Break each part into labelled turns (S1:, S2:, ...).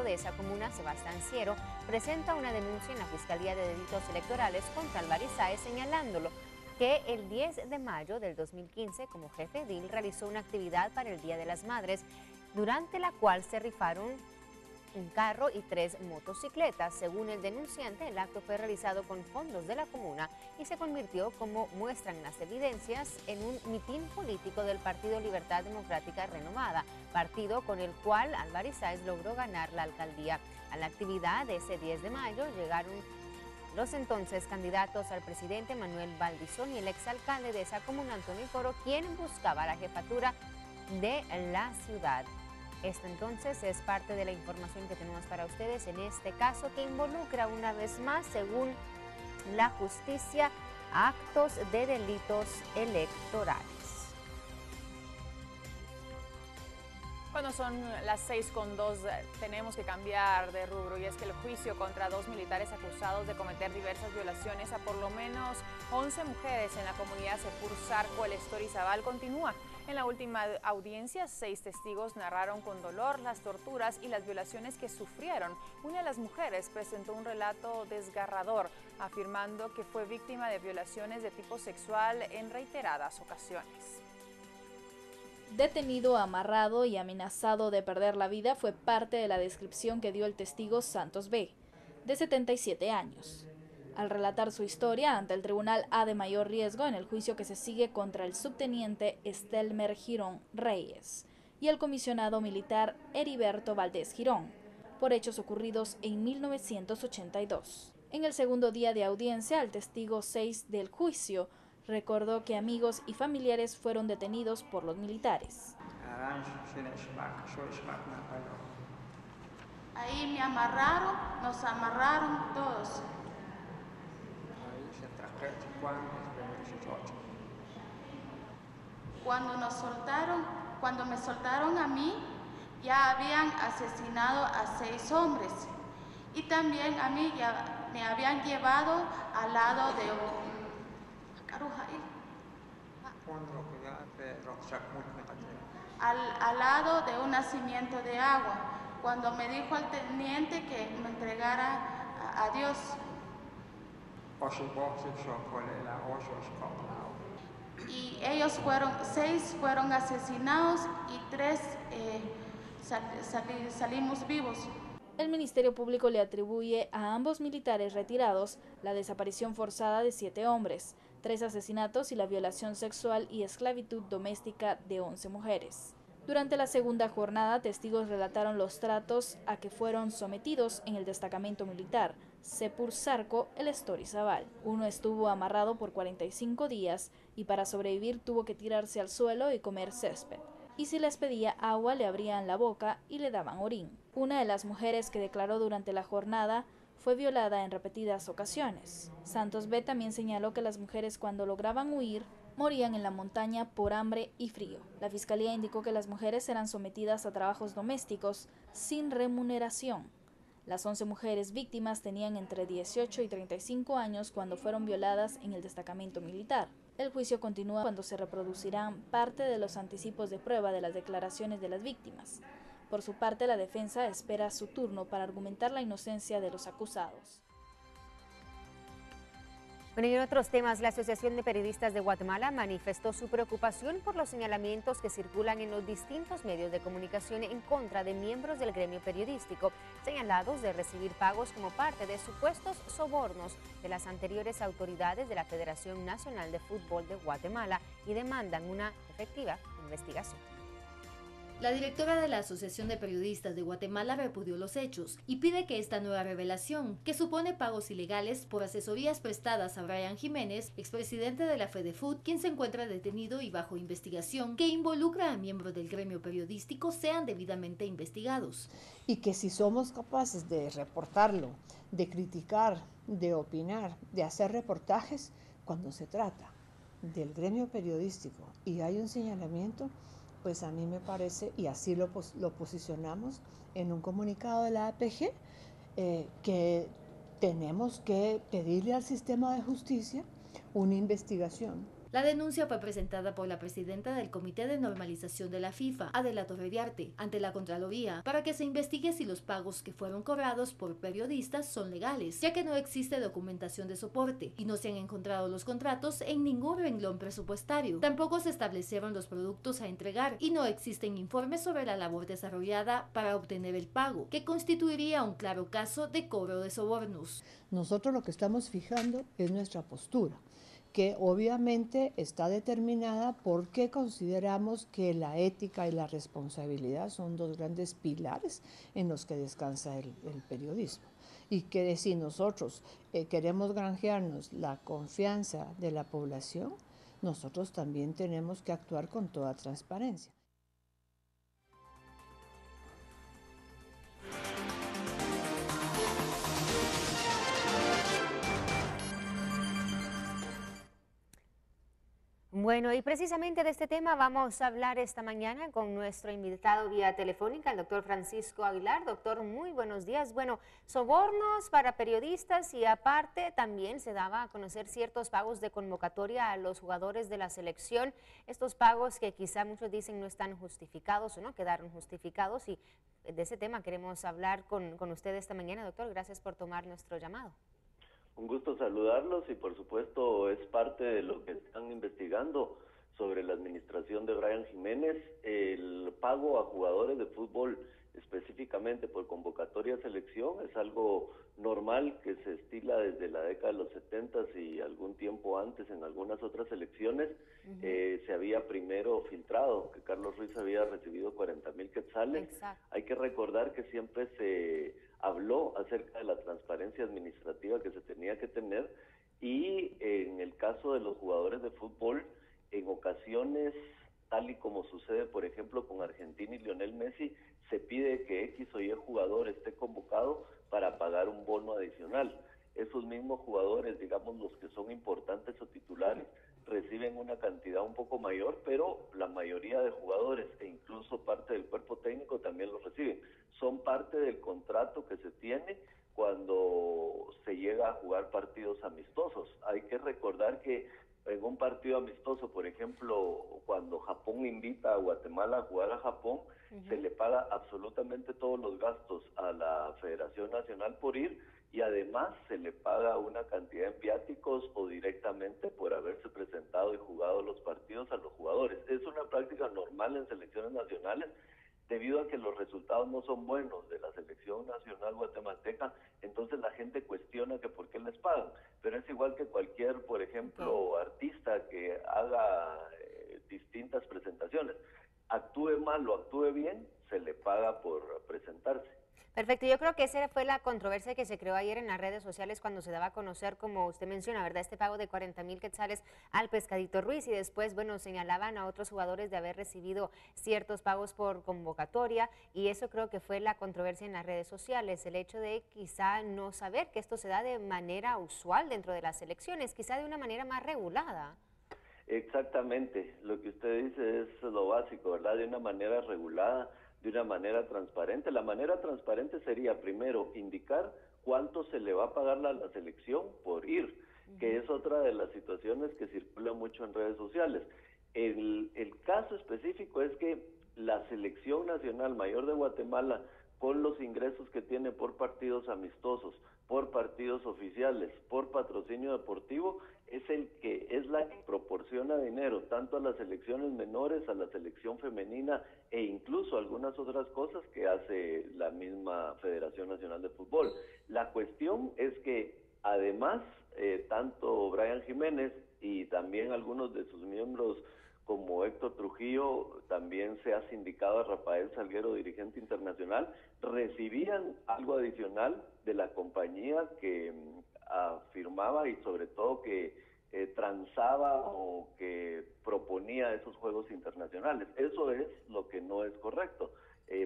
S1: de esa comuna, Sebastián Ciero, presenta una denuncia en la Fiscalía de Delitos Electorales contra Álvarez Sáez, señalándolo que el 10 de mayo del 2015, como jefe edil, realizó una actividad para el Día de las Madres, durante la cual se rifaron un carro y 3 motocicletas. Según el denunciante, el acto fue realizado con fondos de la comuna y se convirtió, como muestran las evidencias, en un mitin político del Partido Libertad Democrática Renovada, partido con el cual Álvarez Sáez logró ganar la alcaldía. A la actividad de ese 10 de mayo llegaron los entonces candidatos al presidente Manuel Valdizón y el exalcalde de esa comuna, Antonio Coro, quien buscaba la jefatura de la ciudad. Esto entonces es parte de la información que tenemos para ustedes en este caso, que involucra una vez más, según la justicia, actos de delitos electorales.
S2: Cuando son las 6:02, tenemos que cambiar de rubro, y es que el juicio contra 2 militares acusados de cometer diversas violaciones a por lo menos 11 mujeres en la comunidad Sepurzarco, el Estorizabal, continúa. En la última audiencia, 6 testigos narraron con dolor las torturas y las violaciones que sufrieron. Una de las mujeres presentó un relato desgarrador, afirmando que fue víctima de violaciones de tipo sexual en reiteradas ocasiones.
S3: Detenido, amarrado y amenazado de perder la vida fue parte de la descripción que dio el testigo Santos B., de 77 años. Al relatar su historia ante el Tribunal A de Mayor Riesgo en el juicio que se sigue contra el subteniente Estelmer Girón Reyes y el comisionado militar Heriberto Valdés Girón, por hechos ocurridos en 1982. En el segundo día de audiencia, el testigo 6 del juicio recordó que amigos y familiares fueron detenidos por los militares.
S4: Ahí me amarraron, nos amarraron todos. Cuando me soltaron a mí, ya habían asesinado a 6 hombres. Y también a mí ya me habían llevado al lado de un al lado de un nacimiento de agua, cuando me dijo el teniente que me entregara a Dios. Y ellos 6 fueron asesinados y 3 salimos vivos.
S3: El Ministerio Público le atribuye a ambos militares retirados la desaparición forzada de 7 hombres, 3 asesinatos y la violación sexual y esclavitud doméstica de 11 mujeres. Durante la segunda jornada, testigos relataron los tratos a que fueron sometidos en el destacamento militar Sepurzarco, el Estorizabal. Uno estuvo amarrado por 45 días y para sobrevivir tuvo que tirarse al suelo y comer césped. Y si les pedía agua le abrían la boca y le daban orín. Una de las mujeres que declaró durante la jornada fue violada en repetidas ocasiones. Santos B. también señaló que las mujeres, cuando lograban huir, morían en la montaña por hambre y frío. La fiscalía indicó que las mujeres eran sometidas a trabajos domésticos sin remuneración. Las 11 mujeres víctimas tenían entre 18 y 35 años cuando fueron violadas en el destacamento militar. El juicio continúa cuando se reproducirán parte de los anticipos de prueba de las declaraciones de las víctimas. Por su parte, la defensa espera su turno para argumentar la inocencia de los acusados.
S1: Bueno, y en otros temas, la Asociación de Periodistas de Guatemala manifestó su preocupación por los señalamientos que circulan en los distintos medios de comunicación en contra de miembros del gremio periodístico, señalados de recibir pagos como parte de supuestos sobornos de las anteriores autoridades de la Federación Nacional de Fútbol de Guatemala, y demandan una efectiva investigación.
S5: La directora de la Asociación de Periodistas de Guatemala repudió los hechos y pide que esta nueva revelación, que supone pagos ilegales por asesorías prestadas a Brian Jiménez, expresidente de la FEDEFUT, quien se encuentra detenido y bajo investigación, que involucra a miembros del gremio periodístico, sean debidamente investigados.
S6: Y que si somos capaces de reportarlo, de criticar, de opinar, de hacer reportajes, cuando se trata del gremio periodístico y hay un señalamiento, pues a mí me parece, y así lo posicionamos en un comunicado de la APG, que tenemos que pedirle al sistema de justicia una investigación.
S5: La denuncia fue presentada por la presidenta del Comité de Normalización de la FIFA, Adela Torrediarte, ante la Contraloría, para que se investigue si los pagos que fueron cobrados por periodistas son legales, ya que no existe documentación de soporte y no se han encontrado los contratos en ningún renglón presupuestario. Tampoco se establecieron los productos a entregar y no existen informes sobre la labor desarrollada para obtener el pago, que constituiría un claro caso de cobro de sobornos.
S6: Nosotros lo que estamos fijando es nuestra postura, que obviamente está determinada porque consideramos que la ética y la responsabilidad son dos grandes pilares en los que descansa el periodismo. Y que si nosotros queremos granjearnos la confianza de la población, nosotros también tenemos que actuar con toda transparencia.
S1: Bueno, y precisamente de este tema vamos a hablar esta mañana con nuestro invitado vía telefónica, el doctor Francisco Aguilar. Doctor, muy buenos días. Bueno, sobornos para periodistas y aparte también se daba a conocer ciertos pagos de convocatoria a los jugadores de la selección. Estos pagos que quizá muchos dicen no están justificados o no quedaron justificados, y de ese tema queremos hablar con usted esta mañana, doctor. Gracias por tomar nuestro llamado.
S7: Un gusto saludarlos y por supuesto es parte de lo que están investigando sobre la administración de Brian Jiménez. El pago a jugadores de fútbol específicamente por convocatoria a selección es algo normal que se estila desde la década de los 70 y algún tiempo antes en algunas otras selecciones. Se había primero filtrado que Carlos Ruiz había recibido 40,000 quetzales. Exacto. Hay que recordar que siempre se habló acerca de la transparencia administrativa que se tenía que tener, y en el caso de los jugadores de fútbol, en ocasiones, tal y como sucede por ejemplo con Argentina y Lionel Messi, se pide que X o Y jugador esté convocado para pagar un bono adicional. Esos mismos jugadores, digamos los que son importantes o titulares, reciben una cantidad un poco mayor, pero la mayoría de jugadores e incluso parte del cuerpo técnico también lo reciben. Son parte del contrato que se tiene cuando se llega a jugar partidos amistosos. Hay que recordar que en un partido amistoso, por ejemplo, cuando Japón invita a Guatemala a jugar a Japón, se le paga absolutamente todos los gastos a la Federación Nacional por ir, y además se le paga una cantidad en viáticos o directamente por haberse presentado y jugado los partidos a los jugadores. Es una práctica normal en selecciones nacionales, debido a que los resultados no son buenos de la selección nacional guatemalteca. Entonces la gente cuestiona que por qué les pagan, pero es igual que cualquier, por ejemplo, artista que haga distintas presentaciones, actúe mal o actúe bien, se le paga por presentarse.
S1: Perfecto, yo creo que esa fue la controversia que se creó ayer en las redes sociales cuando se daba a conocer, como usted menciona, ¿verdad?, este pago de 40,000 quetzales al Pescadito Ruiz, y después, bueno, señalaban a otros jugadores de haber recibido ciertos pagos por convocatoria, y eso creo que fue la controversia en las redes sociales, el hecho de quizá no saber que esto se da de manera usual dentro de las selecciones, quizá de una manera más regulada.
S7: Exactamente, lo que usted dice es lo básico, ¿verdad?, de una manera regulada, de una manera transparente. La manera transparente sería primero indicar cuánto se le va a pagar a la selección por ir, que es otra de las situaciones que circula mucho en redes sociales. El caso específico es que la Selección Nacional Mayor de Guatemala, con los ingresos que tiene por partidos amistosos, por partidos oficiales, por patrocinio deportivo, es la que proporciona dinero tanto a las selecciones menores, a la selección femenina e incluso algunas otras cosas que hace la misma Federación Nacional de Fútbol. La cuestión es que además tanto Brian Jiménez y también algunos de sus miembros como Héctor Trujillo, también se ha sindicado a Rafael Salguero, dirigente internacional, recibían algo adicional de la compañía que afirmaba y sobre todo que transaba o que proponía esos juegos internacionales. Eso es lo que no es correcto.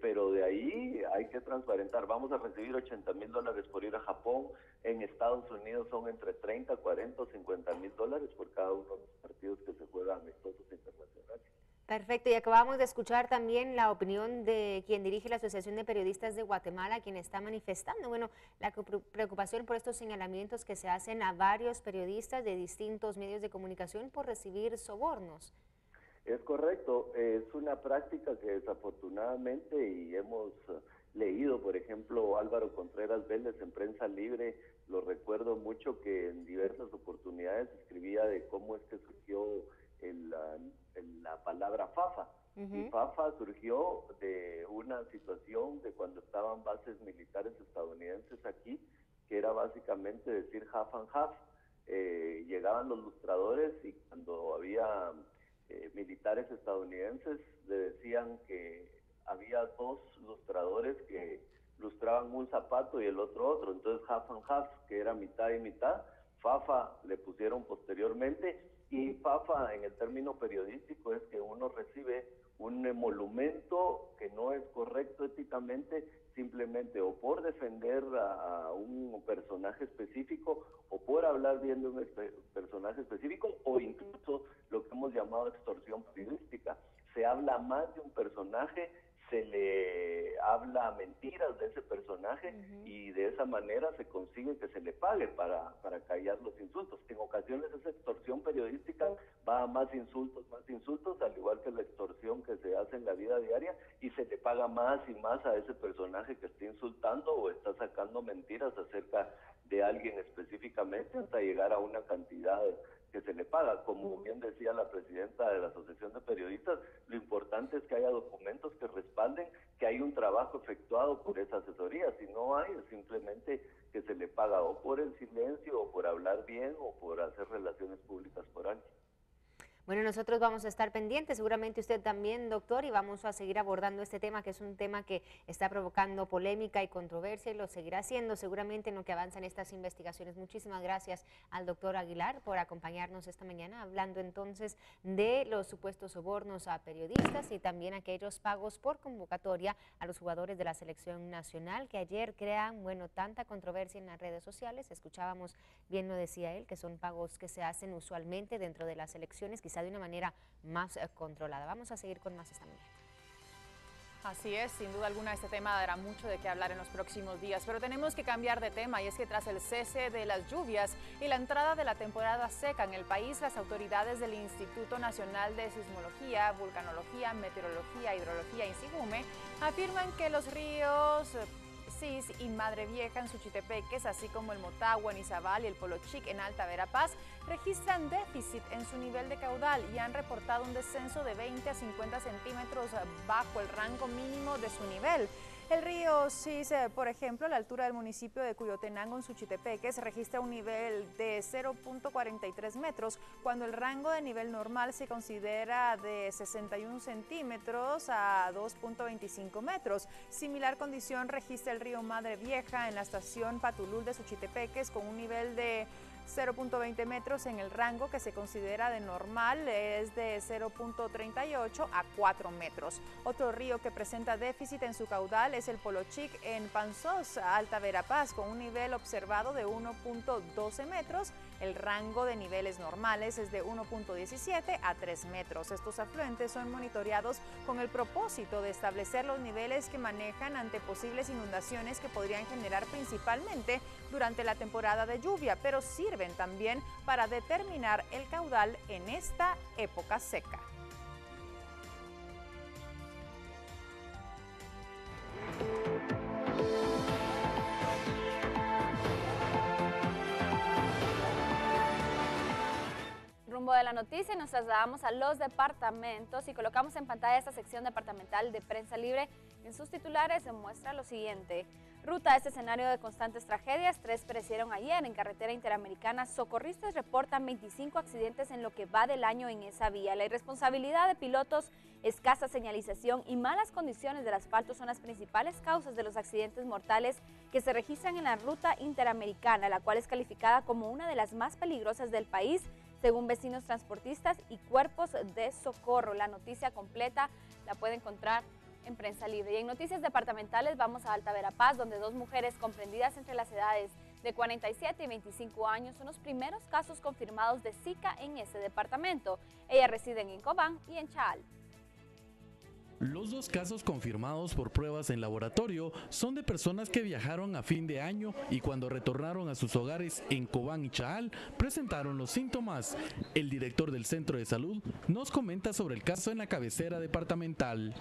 S7: Pero de ahí hay que transparentar. Vamos a recibir $80,000 por ir a Japón. En Estados Unidos son entre 30, 40 o $50,000 por cada uno de los partidos que se juegan amistosos internacionales.
S1: Perfecto, y acabamos de escuchar también la opinión de quien dirige la Asociación de Periodistas de Guatemala, quien está manifestando, bueno, la preocupación por estos señalamientos que se hacen a varios periodistas de distintos medios de comunicación por recibir sobornos.
S7: Es correcto, es una práctica que desafortunadamente, y hemos leído, por ejemplo, Álvaro Contreras Vélez en Prensa Libre, lo recuerdo mucho, que en diversas oportunidades escribía de cómo es que surgió la palabra FAFA. Y FAFA surgió de una situación de cuando estaban bases militares estadounidenses aquí, que era básicamente decir half and half. Llegaban los lustradores y cuando había militares estadounidenses le decían que había dos lustradores que lustraban un zapato y el otro, entonces half and half, que era mitad y mitad. FAFA le pusieron posteriormente, y FAFA en el término periodístico es que uno recibe un emolumento que no es correcto éticamente, simplemente o por defender a un personaje específico, o por hablar bien de un personaje específico, o incluso lo que hemos llamado extorsión periodística. Se habla más de un personaje, se le habla mentiras de ese personaje, y de esa manera se consigue que se le pague para callar los insultos. En ocasiones esa extorsión periodística va a más insultos, al igual que la extorsión que se hace en la vida diaria, y se le paga más y más a ese personaje que está insultando o está sacando mentiras acerca de alguien específicamente, hasta llegar a una cantidad que se le paga. Como bien decía la presidenta de la Asociación de Periodistas, lo importante es que haya documentos que respalden que hay un trabajo efectuado por esa asesoría. Si no hay, es simplemente que se le paga o por el silencio, o por hablar bien, o por hacer relaciones públicas por alguien.
S1: Bueno, nosotros vamos a estar pendientes, seguramente usted también, doctor, y vamos a seguir abordando este tema, que es un tema que está provocando polémica y controversia, y lo seguirá haciendo seguramente en lo que avanzan estas investigaciones. Muchísimas gracias al doctor Aguilar por acompañarnos esta mañana, hablando entonces de los supuestos sobornos a periodistas y también aquellos pagos por convocatoria a los jugadores de la selección nacional, que ayer crean, bueno, tanta controversia en las redes sociales. Escuchábamos, bien lo decía él, que son pagos que se hacen usualmente dentro de las selecciones, quizá de una manera más controlada. Vamos a seguir con más esta mañana.
S2: Así es, sin duda alguna este tema dará mucho de qué hablar en los próximos días, pero tenemos que cambiar de tema, y es que tras el cese de las lluvias y la entrada de la temporada seca en el país, las autoridades del Instituto Nacional de Sismología, Vulcanología, Meteorología, Hidrología, INSIGUME, afirman que los ríos Cis y Madre Vieja en Suchitepeques, así como el Motagua en Izabal y el Polochic en Alta Verapaz, registran déficit en su nivel de caudal y han reportado un descenso de 20 a 50 centímetros bajo el rango mínimo de su nivel. El río Cis, por ejemplo, a la altura del municipio de Cuyotenango en Suchitepeques, registra un nivel de 0.43 metros, cuando el rango de nivel normal se considera de 61 centímetros a 2.25 metros. Similar condición registra el río Madre Vieja en la estación Patulul de Suchitepeques, con un nivel de 0.20 metros en el rango que se considera de normal es de 0.38 a 4 metros. Otro río que presenta déficit en su caudal es el Polochic en Panzós, Alta Verapaz, con un nivel observado de 1.12 metros. El rango de niveles normales es de 1.17 a 3 metros. Estos afluentes son monitoreados con el propósito de establecer los niveles que manejan ante posibles inundaciones que podrían generar principalmente durante la temporada de lluvia, pero sirven también para determinar el caudal en esta época seca.
S8: Rumbo de la noticia, nos trasladamos a los departamentos y colocamos en pantalla esta sección departamental de Prensa Libre. En sus titulares se muestra lo siguiente: ruta a este escenario de constantes tragedias, 3 perecieron ayer en carretera interamericana. Socorristas reportan 25 accidentes en lo que va del año en esa vía. La irresponsabilidad de pilotos, escasa señalización y malas condiciones del asfalto son las principales causas de los accidentes mortales que se registran en la ruta interamericana, la cual es calificada como una de las más peligrosas del país, según vecinos, transportistas y cuerpos de socorro. La noticia completa la puede encontrar en Prensa Libre. Y en noticias departamentales vamos a Alta Verapaz, donde 2 mujeres comprendidas entre las edades de 47 y 25 años son los primeros casos confirmados de Zika en ese departamento. Ellas residen en Cobán y en Chaal.
S9: Los 2 casos confirmados por pruebas en laboratorio son de personas que viajaron a fin de año y cuando retornaron a sus hogares en Cobán y Chaal presentaron los síntomas. El director del centro de salud nos comenta sobre el caso en la cabecera departamental.